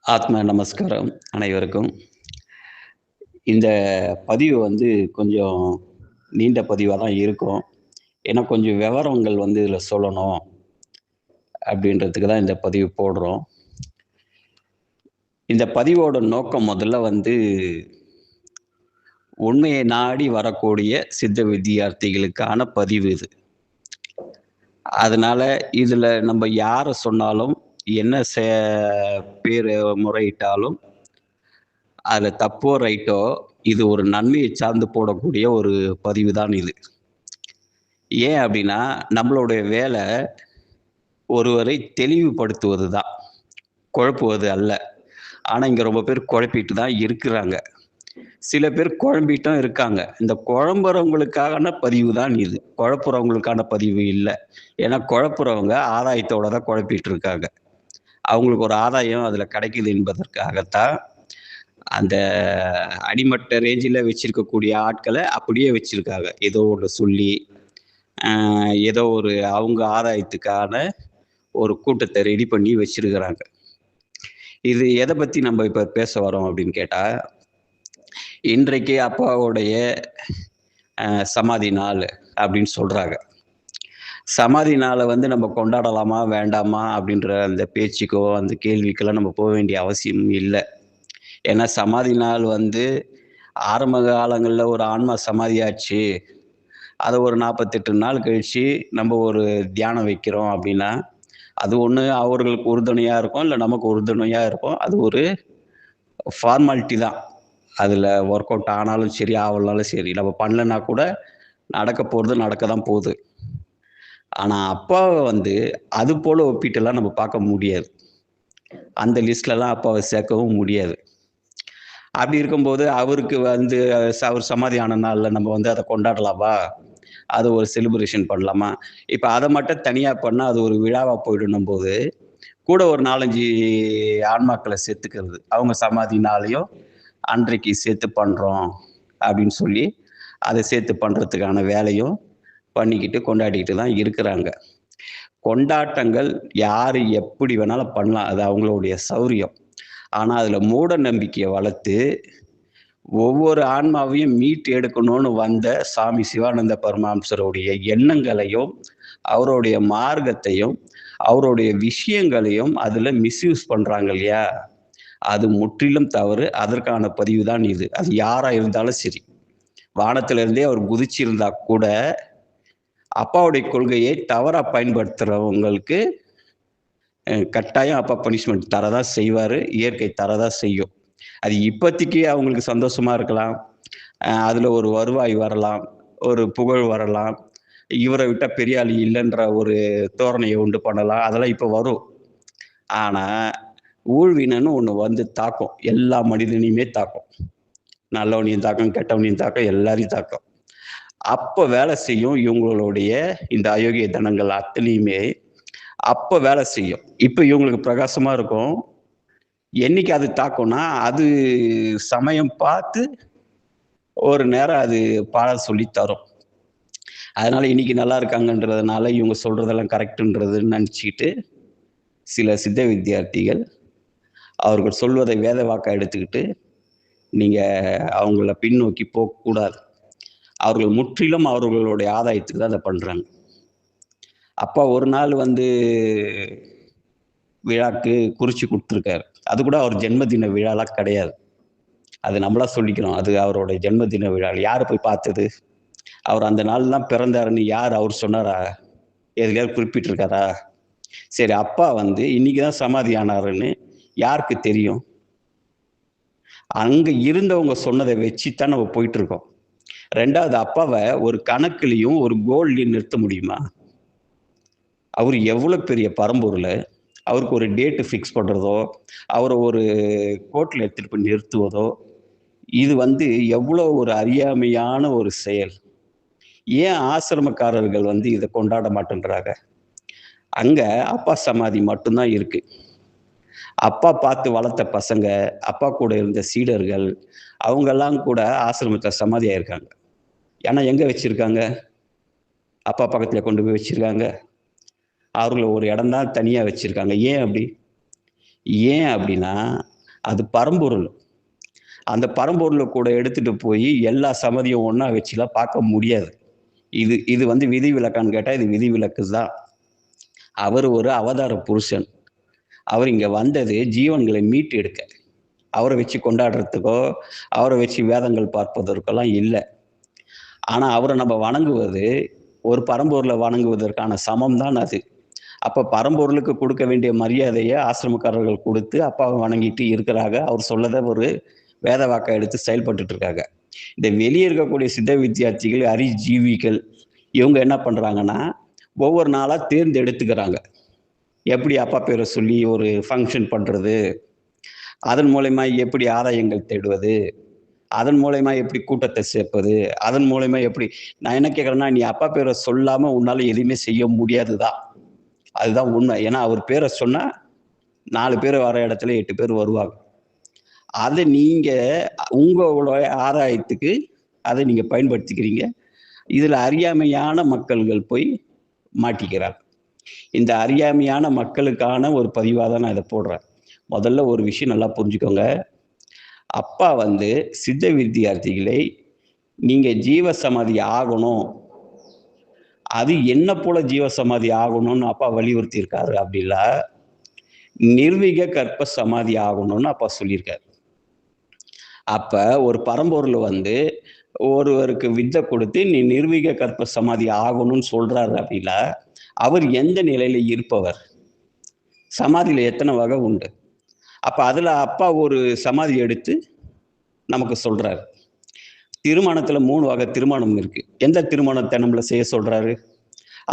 ஆத்ம நமஸ்காரம் அனைவருக்கும். இந்த பதிவு கொஞ்சம் நீண்ட பதிவா தான் இருக்கும். ஏன்னா கொஞ்சம் விவரங்கள் இதில சொல்லணும் அப்படின்றதுக்கு தான் இந்த பதிவு போடுறோம். இந்த பதிவோட நோக்கம் முதல்ல உண்மையை நாடி வரக்கூடிய சித்த வித்தியார்த்திகளுக்கான பதிவு இது. அதனால இதில நம்ம யார சொன்னாலும், என்ன பேரு முறையிட்டாலும் அதுல தப்போ, ரைட்டோ இது ஒரு நன்மையை சார்ந்து போடக்கூடிய ஒரு பதிவு தான் இது. ஏன் அப்படின்னா, நம்மளுடைய வேலை ஒருவரை தெளிவுபடுத்துவது தான். குழப்புவது அல்ல. ஆனா, இங்க ரொம்ப பேர் குழப்பிட்டு தான் இருக்கிறாங்க. சில பேர் குழம்பிட்டும் இருக்காங்க. இந்த குழம்புறவங்களுக்கான பதிவு தான் இது. குழப்புறவங்களுக்கான பதிவு இல்ல. ஏன்னா, குழப்புறவங்க ஆதாயத்தோட தான் குழப்பிட்டு இருக்காங்க. அவங்களுக்கு ஒரு ஆதாயம் அதுல கிடைக்குது என்பதற்காகத்தான் அந்த அடிமட்ட ரேஞ்சில வச்சிருக்கக்கூடிய ஆட்கள அப்படியே வச்சிருக்காங்க. ஏதோ ஒண்ணு சொல்லி, அ ஏதோ ஒரு அவங்க ஆதாயத்துக்கான ஒரு கூட்டத்த ரெடி பண்ணி வச்சிருக்கிறாங்க. இது எத பத்தி நம்ம இப்ப பேச வரோம் அப்படின்னு கேட்டா, இன்றைக்கு அப்பாவுடைய சமாதி நாள் அப்படின்னு சொல்றாங்க. சமாதி நாள நம்ம கொண்டாடலாமா? வேண்டாமா? அப்படின்ற அந்த பேச்சுக்கோ, அந்த கேள்விக்கெல்லாம் நம்ம வேண்டிய அவசியம் இல்ல. ஏன்னா சமாதி நாள் ஆரம்ப காலங்கள்ல ஒரு ஆன்மா சமாதியாச்சு. அத ஒரு 48 நாள் கழிச்சு நம்ம ஒரு தியானம் வைக்கிறோம் அப்படின்னா, அது ஒண்ணு அவர்களுக்கு உறுதுணையா இருக்கும். இல்ல நமக்கு உறுதுணையா இருக்கும். அது ஒரு ஃபார்மாலிட்டி தான். அதுல ஒர்க் அவுட் ஆனாலும் சரி, ஆவலனாலும் சரி. நம்ம பண்ணலன்னா கூட நடக்க போறது நடக்க தான் போது. ஆனா அப்பாவ அது போல ஒப்பிட்டுலாம் நம்ம பார்க்க முடியாது. அந்த லிஸ்ட்லலாம் அப்பாவ சேர்க்கவும் முடியாது. அப்படி இருக்கும்போது அவருக்கு அவர் சமாதி ஆன நாள்ல நம்ம அத கொண்டாடலாமா? அது ஒரு செலிப்ரேஷன் பண்ணலாமா? இப்ப அத மட்டும் தனியா பண்ணா அது ஒரு விழாவா போயிடும்னும்போது, கூட ஒரு 4, 5 ஆன்மாக்கள சேர்த்துக்கிறது. அவங்க சமாதி நாளையும் அன்றைக்கு சேர்த்து பண்றோம் அப்படின்னு சொல்லி, அத சேர்த்து பண்றதுக்கான வேலையும் பண்ணிக்கிட்டு, கொண்டாடிக்கிட்டு தான் இருக்கிறாங்க. கொண்டாட்டங்கள் யாரு எப்படி வேணாலும் பண்ணலாம். அது அவங்களுடைய சௌரியம். ஆனா அதுல மூட நம்பிக்கைய வளர்த்து ஒவ்வொரு ஆன்மாவையும் மீட்டு எடுக்கணும்னு வந்த சாமி சிவானந்த பரமஹம்சருடைய எண்ணங்களையும், அவருடைய மார்க்கத்தையும், அவருடைய விஷயங்களையும் அதுல மிஸ்யூஸ் பண்றாங்க இல்லையா? அது முற்றிலும் தவறு. அதற்கான பதிவு தான் இது. அது யாரா இருந்தாலும் சரி. வானத்தில இருந்தே அவர் குதிச்சிருந்தா கூட, அப்பாவுடைய கொள்கையை தவறா பயன்படுத்துறவங்களுக்கு கட்டாயம் அப்பா பனிஷ்மென்ட் தரதான் செய்வாரு. இயற்கை தரதான் செய்யும். அது இப்பத்திக்கு அவங்களுக்கு சந்தோஷமா இருக்கலாம். அதுல ஒரு வருவாய் வரலாம். ஒரு புகழ் வரலாம். இவர விட்டா பெரிய ஆள் இல்லன்ற ஒரு தோரணைய உண்டு பண்ணலாம். அதெல்லாம் இப்ப வரும். ஆனா, ஊழ்வினைன்னு ஒண்ணு தாக்கும். எல்லா மனிதனையுமே தாக்கும். நல்லவனையும் தாக்கும், கெட்டவனையும் தாக்கும், எல்லாரையும் தாக்கும். அப்ப வேலை செய்யும் இவங்களுடைய இந்த அயோக்கிய தனங்கள் அத்தனையுமே அப்ப வேலை செய்யும். இப்ப இவங்களுக்கு பிரகாசமா இருக்கும். என்னைக்கு அது தாக்கும்னா, அது சமயம் பார்த்து ஒரு நேரம் அது பாடம் சொல்லி தரும். அதனால இன்னைக்கு நல்லா இருக்காங்கன்றதுனால, இவங்க சொல்றதெல்லாம் கரெக்ட்ன்றதுன்னு நெனச்சுக்கிட்டு, சில சித்த வித்தியார்த்திகள் அவர்கள் சொல்வதை வேத வாக்கா எடுத்துக்கிட்டு, நீங்க அவங்கள பின்னோக்கி போக்கூடாது. அவர்கள் முற்றிலும் அவர்களுடைய ஆதாயத்துக்கு தான் அத பண்றாங்க. அப்பா ஒரு நாள் விழாக்கு குறிச்சு குடுத்துருக்காரு. அது கூட அவர் ஜென்மதின விழாலாம் கிடையாது. அது நம்மளா சொல்லிக்கிறோம். அது அவருடைய ஜென்மதின விழா. யாரு போய் பார்த்தது? அவர் அந்த நாள் தான் பிறந்தாருன்னு யார் அவர் சொன்னாரா? எதுலயாவது குறிப்பிட்டிருக்காரா? சரி அப்பா இன்னைக்கு தான் சமாதி ஆனாருன்னு யாருக்கு தெரியும்? அங்க இருந்தவங்க சொன்னத வச்சு தான் நம்ம போயிட்டு இருக்கோம். 2வது அப்பாவ ஒரு கணக்குலயும், ஒரு கோல்லயும் நிறுத்த முடியுமா? அவரு எவ்வளோ பெரிய பரம்பொருளு. அவருக்கு ஒரு டேட் ஃபிக்ஸ் பண்றதோ, அவர ஒரு கோர்ட்ல எடுத்துட்டு போய் நிறுத்துவதோ, இது எவ்வளோ ஒரு அறியாமையான ஒரு செயல். ஏன் ஆசிரமக்காரர்கள் இத கொண்டாட மாட்டேன்றாங்க? அங்க அப்பா சமாதி மட்டும் தான் இருக்கு. அப்பா பார்த்து வளர்த்த பசங்க, அப்பா கூட இருந்த சீடர்கள், அவங்கலாம் கூட ஆசிரமத்தில சமாதி ஆயிருக்காங்க. ஆனா எங்க வச்சிருக்காங்க? அப்பா பக்கத்தில கொண்டு போய் வச்சிருக்காங்க. அவர்கள ஒரு இடம் தான் தனியா வச்சிருக்காங்க. ஏன் அப்படி? ஏன் அப்படின்னா, அது பரம்பொருள். அந்த பரம்பொருள கூட எடுத்துட்டு போய் எல்லா சமாதியும் ஒண்ணா வச்சுலாம் பார்க்க முடியாது. இது இது வந்து விதிவிலக்கான்னு கேட்டா, இது விதிவிலக்கு தான். அவர் ஒரு அவதார புருஷன். அவர் இங்க வந்தது ஜீவன்களை மீட்டு எடுக்க. அவர வச்சு கொண்டாடுறதுக்கோ, அவர வச்சு வேதங்கள் பார்ப்பதற்கெல்லாம் இல்ல. ஆனா அவர நம்ம வணங்குவது, ஒரு பரம்பொருள வணங்குவதற்கான சமம் தான் அது. அப்ப பரம்பொருளுக்கு கொடுக்க வேண்டிய மரியாதைய ஆசிரமக்காரர்கள் குடுத்து, அப்பாவ வணங்கிட்டு இருக்கிறாங்க. அவர் சொல்லத ஒரு வேத வாக்கா எடுத்து செயல்பட்டுட்டு இருக்காங்க. இந்த வெளிய இருக்கக்கூடிய சித்த வித்தியார்த்திகள், அறிஜீவிகள் இவங்க என்ன பண்றாங்கன்னா, ஒவ்வொரு நாளா தேர்ந்தெடுத்துக்கிறாங்க. எப்படி அப்பா பேர சொல்லி ஒரு ஃபங்ஷன் பண்றது, அதன் மூலியமா எப்படி ஆதாயங்கள் தேடுவது, அதன் மூலியமா எப்படி கூட்டத்த சேர்ப்பது, அதன் மூலியமா எப்படி நான் என்ன கேட்கிறேன்னா, நீ அப்பா பேர சொல்லாம உன்னால எதுவுமே செய்ய முடியாது தான். அதுதான் உண்மை. ஏன்னா, அவர் பேர சொன்னா 4 பேர் வர இடத்துல 8 பேர் வருவாங்க. அத நீங்க உங்களோட ஆதாயத்துக்கு அத நீங்க பயன்படுத்திக்கிறீங்க. இதுல அறியாமையான மக்கள்கள் போய் மாட்டிக்கிறாங்க. இந்த அறியாமையான மக்களுக்கான ஒரு பதிவா தான் நான் இத போடுறேன். முதல்ல ஒரு விஷயம் நல்லா புரிஞ்சுக்கோங்க. அப்பா வந்து சித்த வித்தியார்த்திகளை, நீங்க ஜீவ சமாதி ஆகணும். அது என்ன போல ஜீவ சமாதி ஆகணும்னு அப்பா வலியுறுத்தி இருக்காரு அப்படின்னா, நிர்வீக கற்ப சமாதி ஆகணும்னு அப்பா சொல்லியிருக்காரு. அப்ப ஒரு பரம்பொருள் வந்து ஒருவருக்கு வித்தை கொடுத்து, நீ நிர்வீக கற்ப சமாதி ஆகணும்னு சொல்றாரு அப்படின்னா, அவர் எந்த நிலையில இருப்பவர்? சமாதியில எத்தன வகை உண்டு? அப்ப அதுல அப்பா ஒரு சமாதி எடுத்து நமக்கு சொல்றாரு. திருமணத்துல 3 வகை திருமணம் இருக்கு. எந்த திருமணத்த நம்மள செய்ய சொல்றாரு?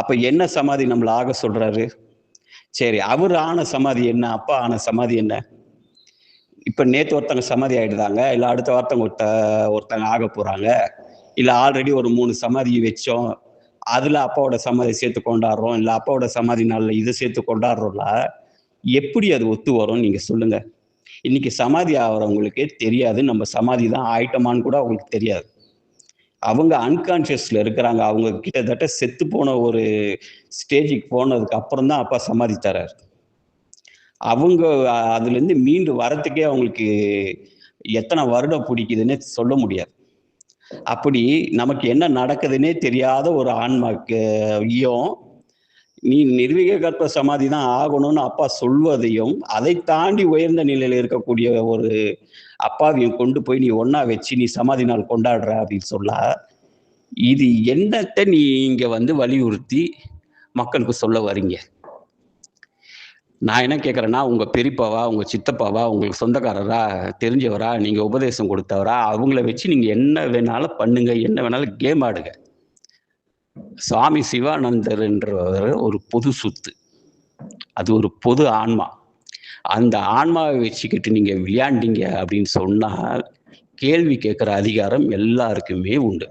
அப்ப என்ன சமாதி நம்மள ஆக சொல்றாரு? சரி, அவரு ஆன சமாதி என்ன? அப்பா ஆன சமாதி என்ன? இப்ப நேத்து ஒருத்தங்க சமாதி ஆயிடுதாங்க. இல்ல அடுத்த வாரத்தங்க ஒருத்தங்க ஆகப் போறாங்க. இல்ல ஆல்ரெடி ஒரு 3 சமாதி வச்சோம். அதுல அப்பாவோட சமாதி சேர்த்து கொண்டாடுறோம். இல்ல அப்பாவோட சமாதி நாள்ல இத சேர்த்து கொண்டாடுறோம்ல. எப்படி அது ஒத்து வரும் நீங்க சொல்லுங்க? இன்னைக்கு சமாதி ஆகுறவங்களுக்கே தெரியாது. நம்ம சமாதி தான் ஆயிட்டோமான்னு கூட அவங்களுக்கு தெரியாது. அவங்க அன்கான்ஷியஸ்ல இருக்கிறாங்க. அவங்க கிட்டத்தட்ட செத்து போன ஒரு ஸ்டேஜ்க்கு போனதுக்கு அப்புறம் தான் அப்பா சமாதி தராரு. அவங்க அதுலேருந்து மீண்டு வரத்துக்கே அவங்களுக்கு எத்தனை வருடம் பிடிக்குதுன்னே சொல்ல முடியாது. அப்படி நமக்கு என்ன நடக்குதுன்னே தெரியாத ஒரு ஆன்மாக்கையும், நீ நிர்வீக கற்ப சமாதி தான் ஆகணும்னு அப்பா சொல்வதையும், அதை தாண்டி உயர்ந்த நிலையில இருக்கக்கூடிய ஒரு அப்பாவியும் கொண்டு போய் நீ ஒண்ணா வச்சு நீ சமாதி நாள் கொண்டாடுற அப்படின்னு சொல்லா, இது என்னத்த நீங்க வந்து வலியுறுத்தி மக்களுக்கு சொல்ல வர்றீங்க? நான் என்ன கேட்கிறேன்னா, உங்க பெரியப்பாவா, உங்க சித்தப்பாவா, உங்களுக்கு சொந்தக்காரரா, தெரிஞ்சவரா, நீங்க உபதேசம் குடுத்தவரா, அவங்கள வச்சு நீங்க என்ன வேணாலும் பண்ணுங்க. என்ன வேணாலும் கேம் ஆடுங்க. சுவாமி சிவானந்தர்ன்றவர் ஒரு பொது சொத்து. அது ஒரு பொது ஆன்மா. அந்த ஆன்மாவ வச்சுக்கிட்டு நீங்க விளையாண்டீங்க அப்படின்னு சொன்னால், கேள்வி கேட்கிற அதிகாரம் எல்லாருக்குமே உண்டு.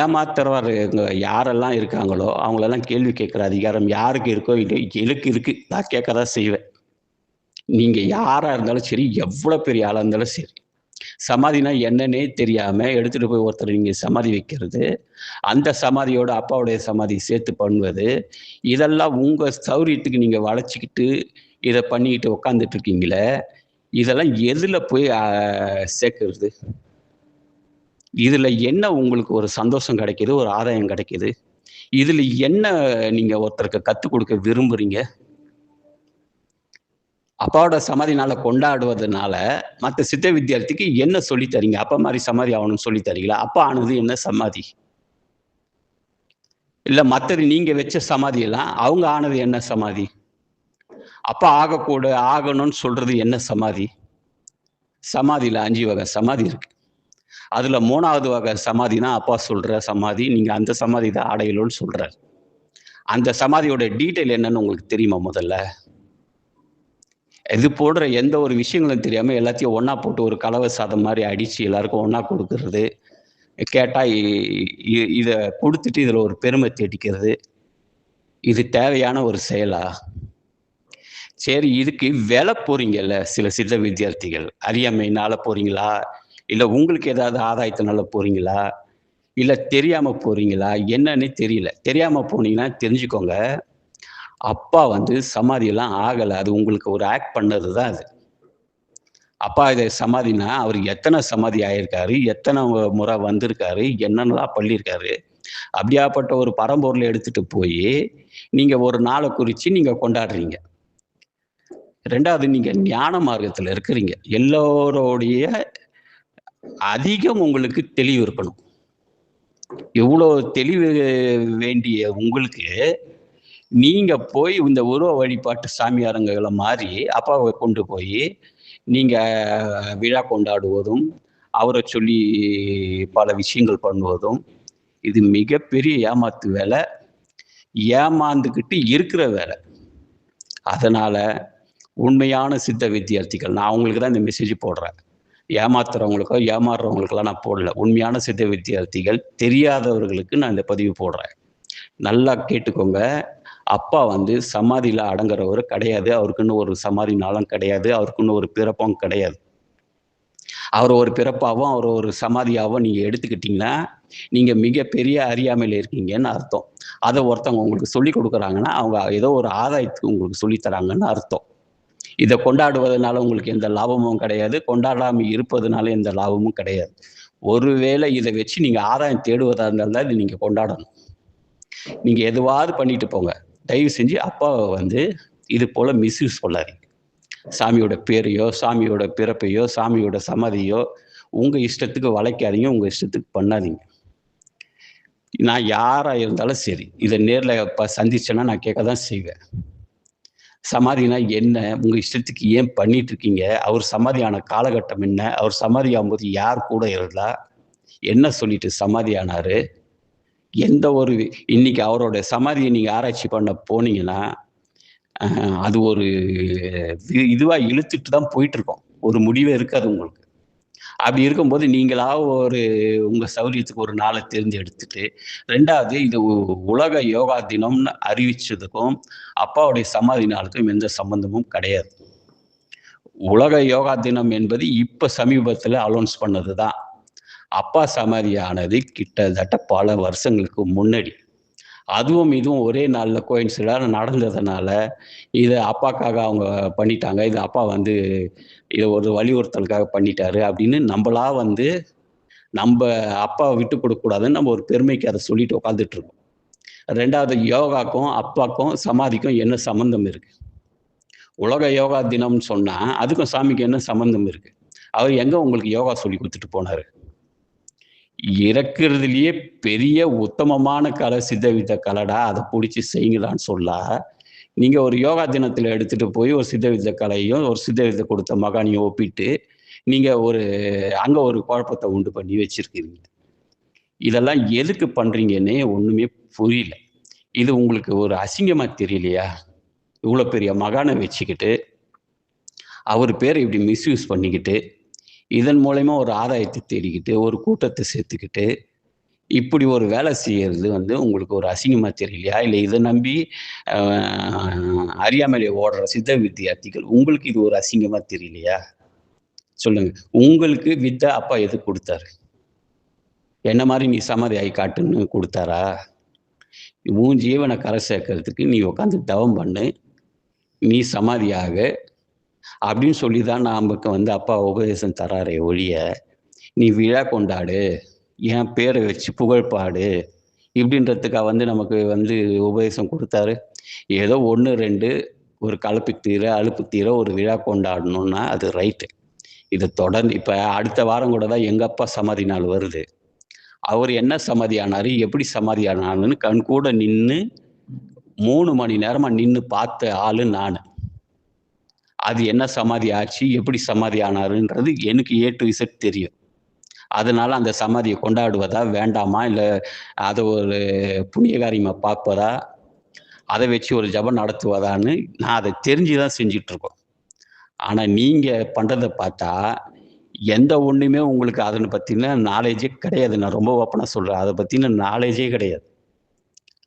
ஏமாத்துறவருங்க யாரெல்லாம் இருக்காங்களோ, அவங்களெல்லாம் கேள்வி கேட்கிற அதிகாரம் யாருக்கு இருக்கோ இல்லையோ, எனக்கு இருக்கு. நான் கேட்க தான் செய்வேன். நீங்க யாரா இருந்தாலும் சரி, எவ்வளோ பெரிய ஆளா இருந்தாலும் சரி. சமாதினா என்னன்னே தெரியாம எடுத்துட்டு போய் ஒருத்தர நீங்க சமாதி வைக்கிறது, அந்த சமாதியோட அப்பாவுடைய சமாதி சேர்த்து பண்ணுவது, இதெல்லாம் உங்க சௌரியத்துக்கு நீங்க வளச்சுக்கிட்டு, இத பண்ணிக்கிட்டு உட்கார்ந்துட்டு இருக்கீங்களே, இதெல்லாம் எதுல போய் சேர்க்கிறது? இதுல என்ன உங்களுக்கு ஒரு சந்தோஷம் கிடைக்குது? ஒரு ஆதாயம் கிடைக்குது? இதுல என்ன நீங்க ஒருத்தருக்கு கத்துக் குடுக்க விரும்புறீங்க? அப்பாவோட சமாதி நாள கொண்டாடுவதனால, மத்த சித்த வித்தியார்த்திக்கு என்ன சொல்லி தர்றீங்க? அப்பா மாரி சமாதி ஆவணும்னு சொல்லி தர்றீங்களா? அப்பா ஆனது என்ன சமாதி? இல்ல மத்தது நீங்க வச்ச சமாதி எல்லாம், அவங்க ஆனது என்ன சமாதி? அப்பா ஆகணும்னு சொல்றது என்ன சமாதி? சமாதியில 5 வகை சமாதி இருக்கு. அதுல 3வது வகை சமாதி தான் அப்பா சொல்ற சமாதி. நீங்க அந்த சமாதி தான் அடையணும்னு சொல்றாரு. அந்த சமாதியோட டீட்டெயில் என்னன்னு உங்களுக்கு தெரியுமா முதல்ல? இது போன்ற எந்த ஒரு விஷயங்களும் தெரியாம எல்லாத்தையும் ஒண்ணா போட்டு ஒரு கலவை சாதம் மாரி அடிச்சு எல்லாருக்கும் ஒண்ணா குடுக்குறது. கேட்டா இத குடுத்துட்டு இதுல ஒரு பெருமை தேடிக்கிறது. இது தேவையான ஒரு செயலா? சரி, இதுக்கு போறீங்கல்ல சில சித்த வித்தியார்த்திகள். அறியாமையினால போறீங்களா? இல்ல உங்களுக்கு ஏதாவது ஆதாயத்தினால போறீங்களா? இல்ல தெரியாம போறீங்களா? என்னன்னே தெரியல. தெரியாம போனீங்கன்னா தெரிஞ்சுக்கோங்க. அப்பா வந்து சமாதியெல்லாம் ஆகல. அது உங்களுக்கு ஒரு ஆக்ட் பண்ணது தான் அது. அப்பா இது சமாதினா, அவரு எத்தன சமாதி ஆயிருக்காரு, எத்தன முறை வந்திருக்காரு, என்னென்னலாம் பண்ணியிருக்காரு. அப்படியாப்பட்ட ஒரு பரம்பொருள எடுத்துட்டு போயி, நீங்க ஒரு நாள குறிச்சு நீங்க கொண்டாடுறீங்க. 2வது நீங்க ஞான மார்க்கத்துல இருக்கிறீங்க. எல்லோருடைய அதிகம் உங்களுக்கு தெளிவு இருக்கணும். இவ்வளோ தெளிவு வேண்டிய உங்களுக்கு, நீங்க போய் இந்த உருவ வழிபாட்டு சாமியாருங்கள மாரி, அப்பாவ கொண்டு போயி, நீங்க விழா கொண்டாடுவதும், அவர சொல்லி பல விஷயங்கள் பண்ணுவதும், இது மிகப்பெரிய ஏமாத்து வேல. ஏமாந்துகிட்டு இருக்கிற வேல. அதனால உண்மையான சித்த வித்தியார்த்திகள் நான் அவங்களுக்கு தான் இந்த மெசேஜ் போடுறேன். ஏமாத்துறவங்களுக்கோ, ஏமாறுறவங்களுக்கெல்லாம் நான் போடல. உண்மையான சித்த வித்தியார்த்திகள், தெரியாதவர்களுக்கு நான் இந்த பதிவு போடுறேன். நல்லா கேட்டுக்கோங்க. அப்பா வந்து சமாதியில அடங்குறவரு கிடையாது. அவருக்குன்னு ஒரு சமாதி நாளம் கிடையாது. அவருக்குன்னு ஒரு பிறப்பும் கிடையாது. அவர ஒரு பிறப்பாவும், அவர ஒரு சமாதியாவும் நீங்க எடுத்துக்கிட்டீங்கன்னா, நீங்க மிகப்பெரிய அறியாமையில இருக்கீங்கன்னு அர்த்தம். அத ஒருத்தவங்க உங்களுக்கு சொல்லிக் குடுக்குறாங்கன்னா, அவங்க ஏதோ ஒரு ஆதாயத்துக்கு உங்களுக்கு சொல்லி தராங்கன்னு அர்த்தம். இத கொண்டாடுவதனால உங்களுக்கு எந்த லாபமும் கிடையாது. கொண்டாடாம இருப்பதனால எந்த லாபமும் கிடையாது. ஒருவேளை இத வச்சு நீங்க ஆதாயம் தேடுவதா இருந்தா இத நீங்க கொண்டாடணும். நீங்க எதுவாவது பண்ணிட்டு போங்க. தயவு செஞ்சு அப்பாவ வந்து இது போல மிஸ்யூஸ் பண்ணாதீங்க. சாமியோட பேரையோ, சாமியோட பிறப்பையோ, சாமியோட சமாதியோ உங்க இஷ்டத்துக்கு வளைக்காதீங்க. உங்க இஷ்டத்துக்கு பண்ணாதீங்க. நான் யாரா இருந்தாலும் சரி, இத நேர்ல சந்திச்சேன்னா நான் கேட்க தான் செய்வேன். சமாதினா என்ன? உங்க இஷ்டத்துக்கு ஏன் பண்ணிட்டு இருக்கீங்க? அவர் சமாதி ஆன காலகட்டம் என்ன? அவர் சமாதி ஆகும்போது யார் கூட இருந்தா? என்ன சொல்லிட்டு சமாதி ஆனாரு? எந்த ஒரு இன்னைக்கு அவரோட சமாதிய நீங்க ஆராய்ச்சி பண்ண போனீங்கன்னா, அ அது ஒரு இதுவா இழுத்துட்டு தான் போயிட்டுருக்கும். ஒரு முடிவே இருக்காது உங்களுக்கு. அப்படி இருக்கும்போது நீங்களா ஒரு உங்க சௌரியத்துக்கு ஒரு நாள தேர்ந்தெடுத்துட்டு, 2வது இது உலக யோகா தினம்னு அறிவிச்சதுக்கும், அப்பாவுடைய சமாதி நாளுக்கும் எந்த சம்பந்தமும் கிடையாது. உலக யோகா தினம் என்பது இப்ப சமீபத்தில அலௌன்ஸ் பண்ணது தான். அப்பா சமாதி ஆனது கிட்டத்தட்ட பல வருஷங்களுக்கு முன்னாடி. அதுவும் இதுவும் ஒரே நாள்ல கோயின்சிடா நடந்ததுனால, இத அப்பாக்காக அவங்க பண்ணிட்டாங்க. இது அப்பா வந்து இத ஒரு வலியுறுத்தலுக்காக பண்ணிட்டாரு அப்படின்னு நம்பளா வந்து, நம்ப அப்பாவ விட்டுக் குடுக்கக்கூடாதுன்னு நம்ம ஒரு பெருமைக்கு அத சொல்லிட்டு உட்கார்ந்துட்டு இருக்கோம். 2வது யோகாக்கும், அப்பாக்கும், சமாதிக்கும் என்ன சம்மந்தம் இருக்கு? உலக யோகா தினம்னு சொன்னா, அதுக்கும் சாமிக்கும் என்ன சம்மந்தம் இருக்கு? அவர் எங்க உங்களுக்கு யோகா சொல்லிக் குடுத்துட்டு போனாரு? இருக்கிறதுலயே பெரிய உத்தமமான கலை சித்த வித்த கலைடா, அத புடிச்சு செய்யுங்கடான்னு சொல்லா, நீங்க ஒரு யோகா தினத்துல எடுத்துட்டு போய் ஒரு சித்த வித்த கலையும், ஒரு சித்த வித்த கொடுத்த மகானையும் ஒப்பிட்டு, நீங்க ஒரு அங்க ஒரு குழப்பத்த உண்டு பண்ணி வச்சிருக்கிறீங்க. இதெல்லாம் எதுக்கு பண்றீங்கன்னே ஒண்ணுமே புரியல. இது உங்களுக்கு ஒரு அசிங்கமா தெரியலையா? இவ்வளோ பெரிய மகான வச்சுக்கிட்டு, அவர் பேர இப்படி மிஸ்யூஸ் பண்ணிக்கிட்டு, இதன் மூலியமா ஒரு ஆதாயத்த தேடிக்கிட்டு, ஒரு கூட்டத்த சேர்த்துக்கிட்டு, இப்படி ஒரு வேலை செய்யறது வந்து உங்களுக்கு ஒரு அசிங்கமா தெரியலையா? இல்ல இத நம்பி அ அறியாமையில ஓடுற சித்த வித்தியார்த்திகள், உங்களுக்கு இது ஒரு அசிங்கமா தெரியலையா? சொல்லுங்க. உங்களுக்கு வித்த அப்பா எதுக்கு குடுத்தாரு? என்ன மாரி நீ சமாதி ஆயி காட்டுன்னு குடுத்தாரா? உன் ஜீவன கரை சேர்க்கறதுக்கு நீ உட்கார்ந்து தவம் பண்ணு. நீ சமாதி ஆகு. அப்படின்னு சொல்லி தான் நமக்கு வந்து அப்பா உபதேசம் தர்றாரே ஒழிய, நீ விழா கொண்டாடு, என் பேர வச்சு புகழ் பாடு, இப்படின்றதுக்கா வந்து நமக்கு வந்து உபதேசம் குடுத்தாரு. ஏதோ 1, 2 ஒரு களைப்பு தீர, அலுப்பு தீர ஒரு விழா கொண்டாடணும்னா அது ரைட்டு. இத தொடர்ந்து இப்ப அடுத்த வாரம் கூட தான் எங்க அப்பா சமாதி நாள் வருது. அவரு என்ன சமாதி ஆனாரு, எப்படி சமாதி ஆனாருன்னு கண்கூட நின்னு 3 மணி நேரமா நின்னு பார்த்த ஆளு நானு. அது என்ன சமாதி ஆச்சு, எப்படி சமாதி ஆனாருன்றது எனக்கு ஏ டூ இசட் தெரியும். அதனால அந்த சமாதிய கொண்டாடுவதா, வேண்டாமா? இல்ல அத ஒரு புண்ணிய காரியமா பார்ப்பதா, அத வச்சு ஒரு ஜெபம் நடத்துவதான்னு நான் அத தெரிஞ்சு தான் செஞ்சுட்டுருக்கோம். ஆனா நீங்க பண்றத பார்த்தா, எந்த ஒண்ணுமே உங்களுக்கு அதன பத்தின நாலேட்ஜே கிடையாது. நான் ரொம்ப ஓப்பனா சொல்றேன். அத பத்தின நாலேட்ஜே கிடையாது.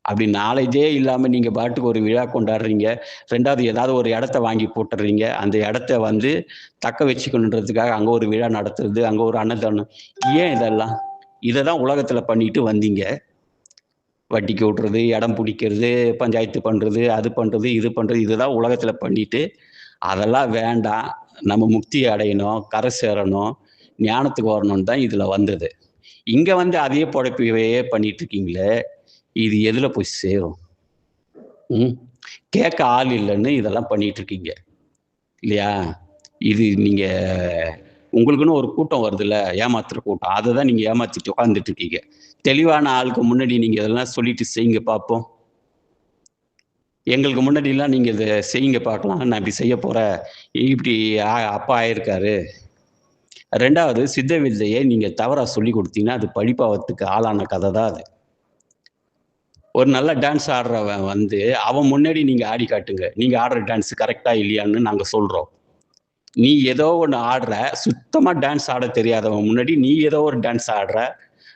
அப்படி நாலேட்ஜே இல்லாம நீங்க பாட்டுக்கு ஒரு விழா கொண்டாடுறீங்க. 2வது ஏதாவது ஒரு இடத்த வாங்கி போட்டுர்றீங்க. அந்த இடத்த வந்து தக்க வச்சுக்கணுன்றதுக்காக அங்க ஒரு விழா நடத்துறது, அங்க ஒரு அன்னதானம். ஏன் இதெல்லாம்? இத தான் உலகத்துல பண்ணிட்டு வந்தீங்க. வட்டிக்கு விட்றது, இடம் புடிக்கிறது, பஞ்சாயத்து பண்றது, அது பண்றது, இது பண்றது, இதுதான் உலகத்துல பண்ணிட்டு, அதெல்லாம் வேண்டாம். நம்ம முக்தி அடையணும், கரை சேரணும், ஞானத்துக்கு வரணும்னு தான் இதுல வந்தது. இங்க வந்து அதே பொழப்பையே பண்ணிட்டு இருக்கீங்களே, இது எதுல போய் சேரும்? ம். கேட்க ஆள் இல்லன்னு இதெல்லாம் பண்ணிட்டு இருக்கீங்க. இல்லையா? இது நீங்க உங்களுக்குன்னு ஒரு கூட்டம் வருதுல்ல, ஏமாத்துற கூட்டம். அத தான் நீங்க ஏமாத்திட்டு உட்கார்ந்துட்டு இருக்கீங்க. தெளிவான ஆளுக்கு முன்னாடி நீங்க இதெல்லாம் சொல்லிட்டு செய்யுங்க பார்ப்போம். எங்களுக்கு முன்னாடிலாம் நீங்க இத செய்யுங்க பார்க்கலாம். நான் இப்படி செய்ய போறேன். இப்படி அப்பா ஆயிருக்காரு. 2வது சித்த வித்தைய நீங்க தவறா சொல்லிக் குடுத்தீங்கன்னா, அது பழிபாவத்துக்கு ஆளான கத தான் அது. ஒரு நல்ல டான்ஸ் ஆடுறவன் வந்து, அவன் முன்னாடி நீங்க ஆடி காட்டுங்க. நீங்க ஆடுற டான்ஸ் கரெக்ட்டா இல்லையான்னு நாங்க சொல்றோம். நீ ஏதோ ஒண்ணு ஆடுற, சுத்தமா டான்ஸ் ஆடத் தெரியாதவன் முன்னாடி நீ ஏதோ ஒரு டான்ஸ் ஆடுற.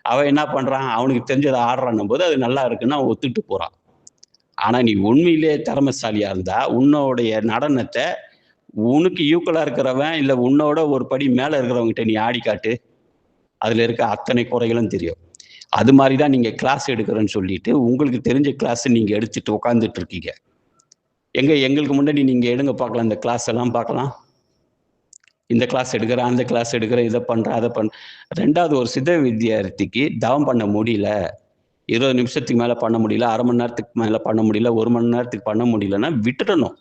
அவன் என்ன பண்றான்? அவனுக்கு தெரிஞ்சத ஆடுறான்னும்போது, அது நல்லா இருக்குன்னு அவன் ஒத்துட்டு போறான். ஆனா நீ உண்மையிலேயே திறமைசாலியா இருந்தா, உன்னோடைய நடனத்த உனக்கு ஈக்குவலா இருக்கிறவன், இல்ல உன்னோட ஒரு படி மேல இருக்கிறவன்கிட்ட நீ ஆடி காட்டு. அதுல இருக்க அத்தனை குறைகளும் தெரியும். அது மாரி தான் நீங்க கிளாஸ் எடுக்கிறேன்னு சொல்லிட்டு, உங்களுக்கு தெரிஞ்ச கிளாஸ நீங்க எடுத்துட்டு உட்கார்ந்துட்டு இருக்கீங்க. எங்களுக்கு முன்னாடி நீங்க எடுங்க பார்க்கலாம், இந்த கிளாஸ் எல்லாம் பார்க்கலாம். இந்த கிளாஸ் எடுக்கிறேன், அந்த கிளாஸ் எடுக்கிறேன், இத பண்றேன், அத 2வது ஒரு சித்த வித்யார்த்திக்கு தவம் பண்ண முடியல. 20 நிமிஷத்துக்கு மேல பண்ண முடியல, 1/2 மணி நேரத்துக்கு மேல பண்ண முடியல, 1 மணி நேரத்துக்கு பண்ண முடியலன்னா விட்டுடணும்.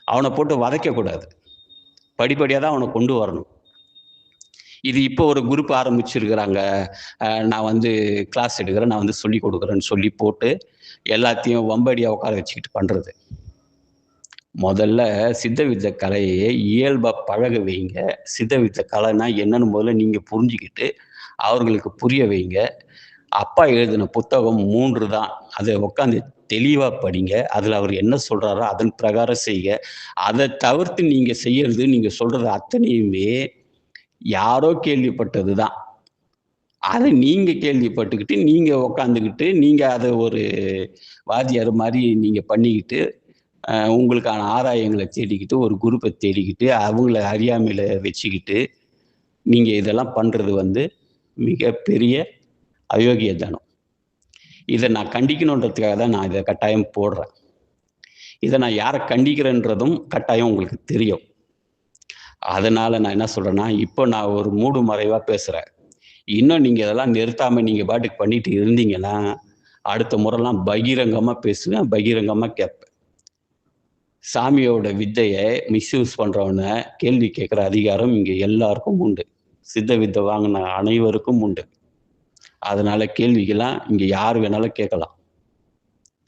அவன போட்டு வதைக்கக் கூடாது. படிப்படியா தான் அவன கொண்டு வரணும். இது இப்போ ஒரு குரூப் ஆரம்பிச்சிருக்கிறாங்க. நான் வந்து கிளாஸ் எடுக்கிறேன், நான் வந்து சொல்லிக் குடுக்குறேன்னு சொல்லி போட்டு, எல்லாத்தையும் வம்படியா உட்கார வச்சுக்கிட்டு பண்றது. முதல்ல சித்த வித்தை கலைய இயல்பா பழக வைங்க. சித்த வித்தை கலைன்னா என்னன்னு முதல்ல நீங்க புரிஞ்சுக்கிட்டு, அவர்களுக்கு புரிய வைங்க. அப்பா எழுதின புத்தகம் 3 தான். அத உட்காந்து தெளிவா படிங்க. அதுல அவர் என்ன சொல்றாரோ அதன் பிரகாரம் செய்க. அத தவிர்த்து நீங்க செய்யறது, நீங்க சொல்றது அத்தனையுமே யாரோ கேள்விப்பட்டது தான். அத நீங்க கேள்விப்பட்டுக்கிட்டு, நீங்க உட்காந்துக்கிட்டு, நீங்க அத ஒரு வாத்தியார் மாரி நீங்க பண்ணிக்கிட்டு, உங்களுக்கான ஆதாயங்கள தேடிக்கிட்டு, ஒரு குரூப்ப தேடிக்கிட்டு, அவங்கள அறியாமையில வச்சுக்கிட்டு, நீங்க இதெல்லாம் பண்றது வந்து மிகப்பெரிய அயோக்கியத்தனம். இத நான் கண்டிக்கணுன்றதுக்காக தான் நான் இத கட்டாயம் போடுறேன். இத நான் யார கண்டிக்கிறேன்றதும் கட்டாயம் உங்களுக்கு தெரியும். அதனால நான் என்ன சொல்றேன்னா, இப்போ நான் ஒரு மூடு மறைவா பேசுறேன். இன்னும் நீங்க இதெல்லாம் நிறுத்தாம நீங்க பாட்டுக்கு பண்ணிட்டு இருந்தீங்கன்னா, அடுத்த முறைலாம் பகிரங்கமா பேசுவேன், பகிரங்கமா கேட்பேன். சாமியோட வித்தைய மிஸ்யூஸ் பண்றவன கேள்வி கேட்கிற அதிகாரம் இங்க எல்லாருக்கும் உண்டு. சித்த வித்தை வாங்குன அனைவருக்கும் உண்டு. அதனால கேள்விகள்லாம் இங்க யார் வேணாலும் கேட்கலாம்.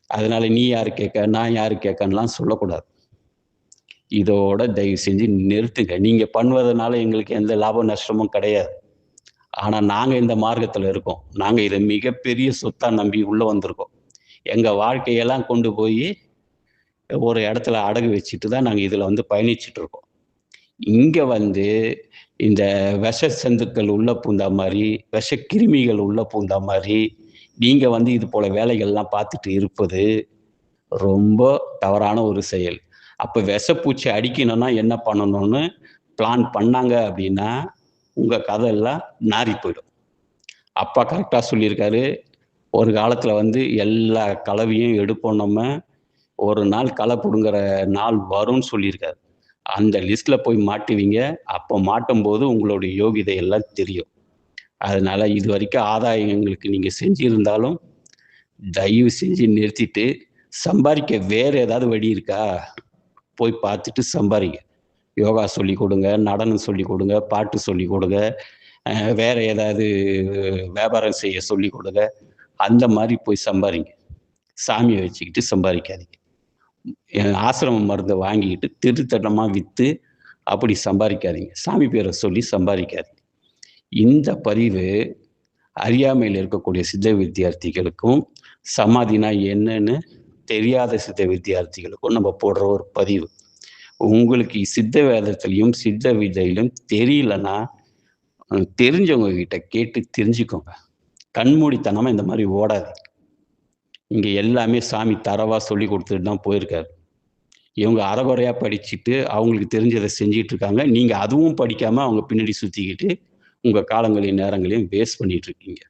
அதனால நீ யாரு கேட்க, நான் யாரு கேட்கன்னுலாம் சொல்லக்கூடாது. இதோட தயவு செஞ்சு நிறுத்துங்க. நீங்க பண்ணுவதனால எங்களுக்கு எந்த லாப நஷ்டமும் கிடையாது. ஆனா நாங்க இந்த மார்க்கத்துல இருக்கோம். நாங்க இத மிகப்பெரிய சொத்தா நம்பி உள்ள வந்திருக்கோம். எங்க வாழ்க்கையெல்லாம் கொண்டு போயி ஒரு இடத்துல அடகு வச்சுட்டு தான் நாங்க இதுல வந்து பயணிச்சுட்டு இருக்கோம். இங்க வந்து இந்த விஷ ஜந்துக்கள் உள்ள பூந்தா மாரி, விஷக்கிருமிகள் உள்ள பூந்தா மாரி, நீங்க வந்து இது போல வேலைகள்லாம் பார்த்துட்டு இருப்பது ரொம்ப தவறான ஒரு செயல். அப்ப விஷப்பூச்சி அடிக்கணும்னா என்ன பண்ணணும்னு பிளான் பண்ணாங்க அப்படின்னா, உங்க கதையெல்லாம் நாறி போயிடும். அப்பா கரெக்ட்டா சொல்லியிருக்காரு. ஒரு காலத்துல வந்து எல்லா களவையும் எடுப்போம் நம்ம. ஒரு நாள் களை புடுங்குற நாள் வரும்னு சொல்லியிருக்காரு. அந்த லிஸ்ட்ல போய் மாட்டுவீங்க. அப்போ மாட்டும்போது உங்களுடைய யோகிதை எல்லாம் தெரியும். அதனால இதுவரைக்கும் ஆதாயங்களுக்கு நீங்க செஞ்சிருந்தாலும், தயவு செஞ்சு நிறுத்திட்டு, சம்பாரிக்க வேற ஏதாவது வழி இருக்கா? போய் பார்த்துட்டு சம்பாரிங்க. யோகா சொல்லிக் கொடுங்க, நடனம் சொல்லிக் கொடுங்க, பாட்டு சொல்லிக் கொடுங்க, வேற ஏதாவது வியாபாரம் செய்ய சொல்லிக் கொடுங்க. அந்த மாரி போய் சம்பாரிங்க. சாமிய வச்சுக்கிட்டு சம்பாரிக்காதீங்க. ஆசிரம மருந்த வாங்கிக்கிட்டு திருட்டுத்தனமா வித்து அப்படி சம்பாரிக்காதீங்க. சாமி பேர சொல்லி சம்பாரிக்காதீங்க. இந்த பதிவு அறியாமையில இருக்கக்கூடிய சித்த வித்தியார்த்திகளுக்கும், சமாதினா என்னன்னு தெரியாத சித்த வித்தியார்த்திகளுக்கும் நம்ம போடுற ஒரு பதிவு. உங்களுக்கு சித்த வேதத்திலயும், சித்த வித்தையிலும் தெரியலன்னா, தெரிஞ்சவங்க கிட்ட கேட்டு தெரிஞ்சுக்கோங்க. கண்மூடித்தனமா இந்த மாரி ஓடாதீங்க. இங்க எல்லாமே சாமி தரோவா சொல்லிக் குடுத்துட்டு தான் போயிருக்காரு. இவங்க அரைகுறையா படிச்சுட்டு, அவங்களுக்கு தெரிஞ்சத செஞ்சுட்டு இருக்காங்க. நீங்க அதுவும் படிக்காம அவங்க பின்னாடி சுத்திக்கிட்டு, உங்க காலங்களையும், நேரங்களையும் வேஸ்ட் பண்ணிட்டு இருக்கீங்க.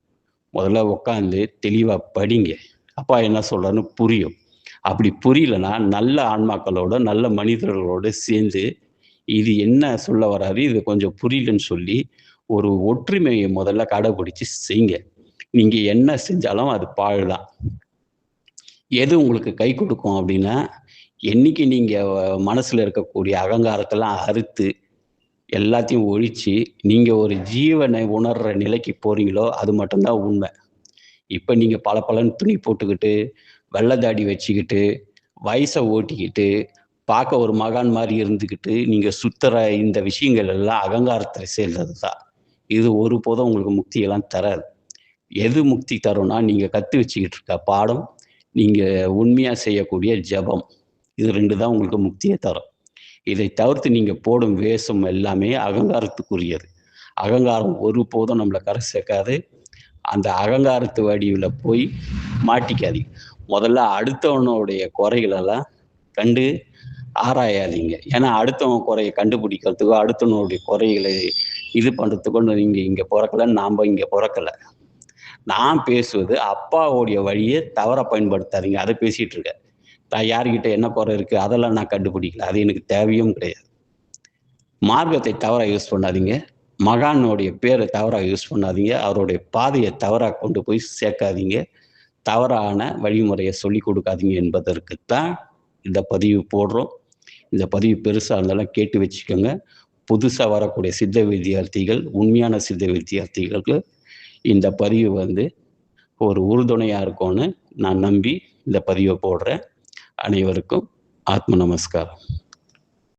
முதல்ல உட்காந்து தெளிவா படிங்க. அப்பா என்ன சொல்றாருன்னு புரியும். அப்படி புரியலன்னா, நல்ல ஆன்மாக்களோட, நல்ல மனிதர்களோட சேர்ந்து இது என்ன சொல்ல வராரு, இது கொஞ்சம் புரியலன்னு சொல்லி, ஒரு ஒற்றுமையை முதல்ல கடைபிடிச்சு செய்ங்க. நீங்க என்ன செஞ்சாலும் அது பாழ் தான். எது உங்களுக்கு கை கொடுக்கும் அப்படின்னா, என்னைக்கு நீங்க மனசுல இருக்கக்கூடிய அகங்காரத்தெல்லாம் அறுத்து, எல்லாத்தையும் ஒழிச்சு, நீங்க ஒரு ஜீவனை உணர்ற நிலைக்கு போறீங்களோ, அது மட்டும் தான் உண்மை. இப்ப நீங்க பளபளன்னு துணி போட்டுக்கிட்டு, வெள்ள தாடி வச்சுக்கிட்டு, வயச ஓட்டிக்கிட்டு, பார்க்க ஒரு மகான் மாரி இருந்துகிட்டு, நீங்க சுத்துற இந்த விஷயங்கள் எல்லாம் அகங்காரத்துல சேர்ந்தது தான். இது ஒருபோதும் உங்களுக்கு முக்தியெல்லாம் தராது. எது முக்தி தரும்னா, நீங்க கத்து வச்சுக்கிட்டு இருக்க பாடம், நீங்க உண்மையா செய்யக்கூடிய ஜெபம். இது 2 தான் உங்களுக்கு முக்திய தரும். இதை தவிர்த்து நீங்க போடும் வேஷம் எல்லாமே அகங்காரத்துக்குரியது. அகங்காரம் ஒருபோதும் நம்மள கரை சேர்க்காது. அந்த அகங்காரத்து வடிவில போய் மாட்டிக்காதீங்க. முதல்ல அடுத்தவனுடைய குறைகளெல்லாம் கண்டு ஆராயாதீங்க. ஏன்னா, அடுத்தவன் குறைய கண்டுபிடிக்கிறதுக்கோ, அடுத்தவனுடைய குறைகளை இது பண்றதுக்கோ நீங்க இங்க பொறக்கல, நாம இங்க பொறக்கல. நான் பேசுவது அப்பாவுடைய வழிய தவறா பயன்படுத்தாதீங்க. அத பேசிட்டு இருக்கேன். யார்கிட்ட என்ன குறை இருக்கு, அதெல்லாம் நான் கண்டுபிடிக்கல. அது எனக்கு தேவையும் கிடையாது. மார்க்கத்தை தவறா யூஸ் பண்ணாதீங்க. மகானுடைய பேர தவறா யூஸ் பண்ணாதீங்க. அவருடைய பாதைய தவறா கொண்டு போய் சேர்க்காதீங்க. தவறான வழிமுறைய சொல்லிக் கொடுக்காதீங்க என்பதற்குத்தான் இந்த பதிவு போடுறோம். இந்த பதிவு பெருசா இருந்தாலும் கேட்டு வச்சுக்கோங்க. புதுசா வரக்கூடிய சித்த வித்தியார்த்திகள், உண்மையான சித்த வித்தியார்த்திகளுக்கு இந்த பதிவு வந்து ஒரு உறுதுணையா இருக்கும்னு நான் நம்பி இந்த பதிவ போடுறேன். அனைவருக்கும் ஆத்ம நமஸ்காரம்.